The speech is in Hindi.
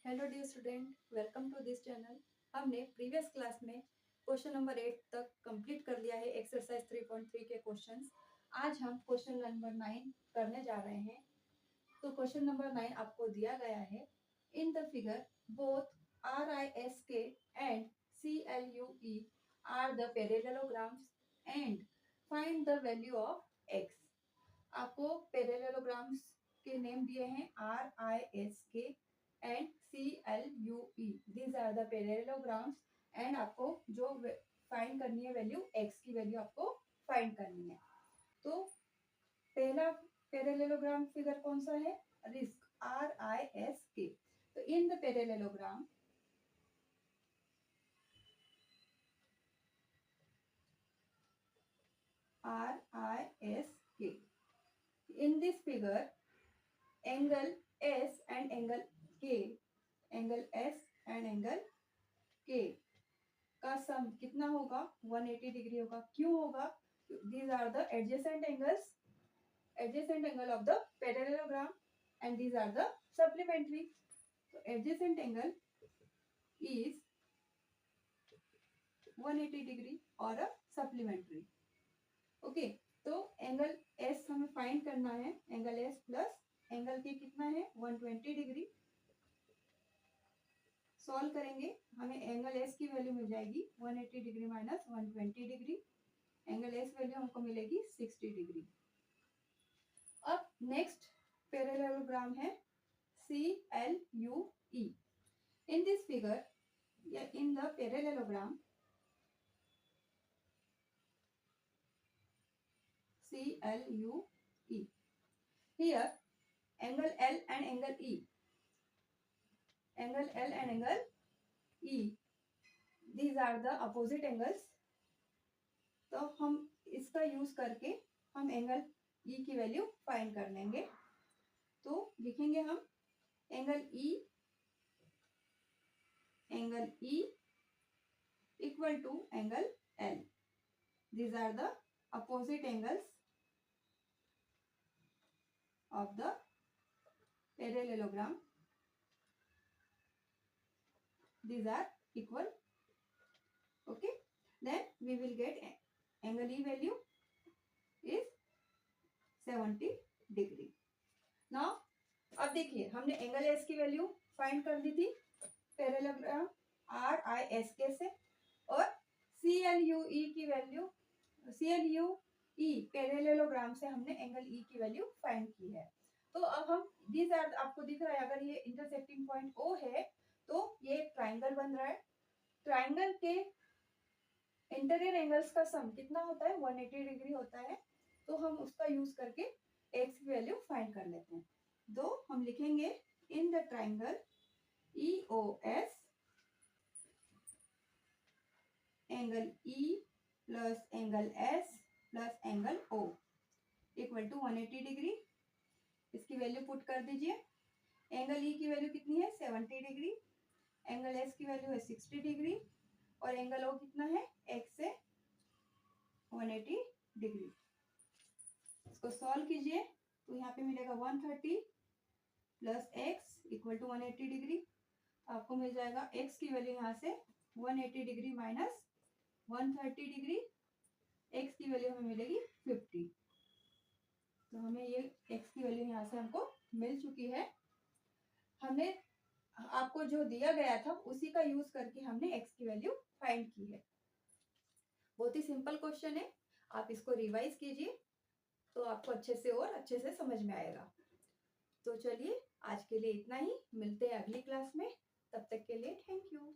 Hello dear student, welcome to this channel. हमने प्रीवियस क्लास में क्वेश्चन नंबर 8 तक कंप्लीट कर लिया है। एक्सरसाइज 3.3 के क्वेश्चंस। आज हम क्वेश्चन नंबर 9 करने जा रहे हैं। तो क्वेश्चन नंबर 9 आपको दिया गया है। In the figure both RISK and CLUE are the parallelograms and find the value of x। आपको पैरेललोग्राम्स के नेम दिए हैं RISK and CLUE. These are the parallelograms and आपको जो फाइंड करनी है वैल्यू x की वैल्यू आपको फाइंड करनी है। तो पहला पैरेललोग्राम फिगर कौन सा है? Risk RISK। तो in the parallelogram RISK, in this figure angle S and angle K, angle S and angle K का सम कितना होगा? 180 डिग्री होगा। क्यों होगा? These are the adjacent angles, adjacent angle of the parallelogram and these are the supplementary. तो एडजेसेंट एंगल इज 180 डिग्री और अ सप्लीमेंट्री। ओके, तो एंगल S हमें फाइंड करना है। Angle S plus angle K कितना है? 120 डिग्री। सॉल्व करेंगे, हमें एंगल S की वैल्यू मिल जाएगी 180 degree minus 120 degree. Angle S value हमको मिलेगी 60 डिग्री। अब नेक्स्ट पैरेललोग्राम है CLUE। इन दिस फिगर या in the parallelogram CLUE, here angle L and angle E, angle L and angle E, these are the opposite angles। तो हम इसका यूज करके हम एंगल E की वैल्यू फाइंड कर लेंगे। तो लिखेंगे हम angle E equal to angle L। These are the opposite angles of the parallelogram, these are equal। okay, then we will get angle E value is 70 degree. now अब देखिए, हमने एंगल S की वैल्यू फाइंड कर दी थी पैरेललोग्राम RISK से, और CLUE की वैल्यू, CLUE पैरेललोग्राम से हमने एंगल E की वैल्यू फाइंड की है। तो अब हम दीज आर, आपको दिख रहा है अगर ये इंटरसेक्टिंग पॉइंट O है तो ये ट्राइंगल बन रहा है। ट्राइंगल के इंटीरियर एंगल्स का सम कितना होता है? 180 डिग्री होता है। तो हम उसका यूज करके x की वैल्यू फाइंड कर लेते हैं। तो हम लिखेंगे in the triangle EOS angle E plus angle S plus angle O equal to 180 degree. इसकी वैल्यू पुट कर दीजिए। एंगल E की वैल्यू कितनी है? 70 डिग्री। एंगल S की वैल्यू है 60 डिग्री और एंगल O कितना है? x से 180 डिग्री। इसको सॉल्व कीजिए तो यहाँ पे मिलेगा 130 plus x equal to 180 degree. आपको मिल जाएगा x की वैल्यू यहाँ से 180 डिग्री माइनस 130 डिग्री, x की वैल्यू हमें मिलेगी 50। तो हमें ये x की वैल्यू यहाँ से हमको मिल चुकी है। हमने आपको जो दिया गया था उसी का यूज करके हमने x की वैल्यू फाइंड की है। बहुत ही सिंपल क्वेश्चन है, आप इसको रिवाइज कीजिए तो आपको अच्छे से और अच्छे से समझ में आएगा। तो चलिए आज के लिए इतना ही, मिलते हैं अगली क्लास में। तब तक के लिए थैंक यू।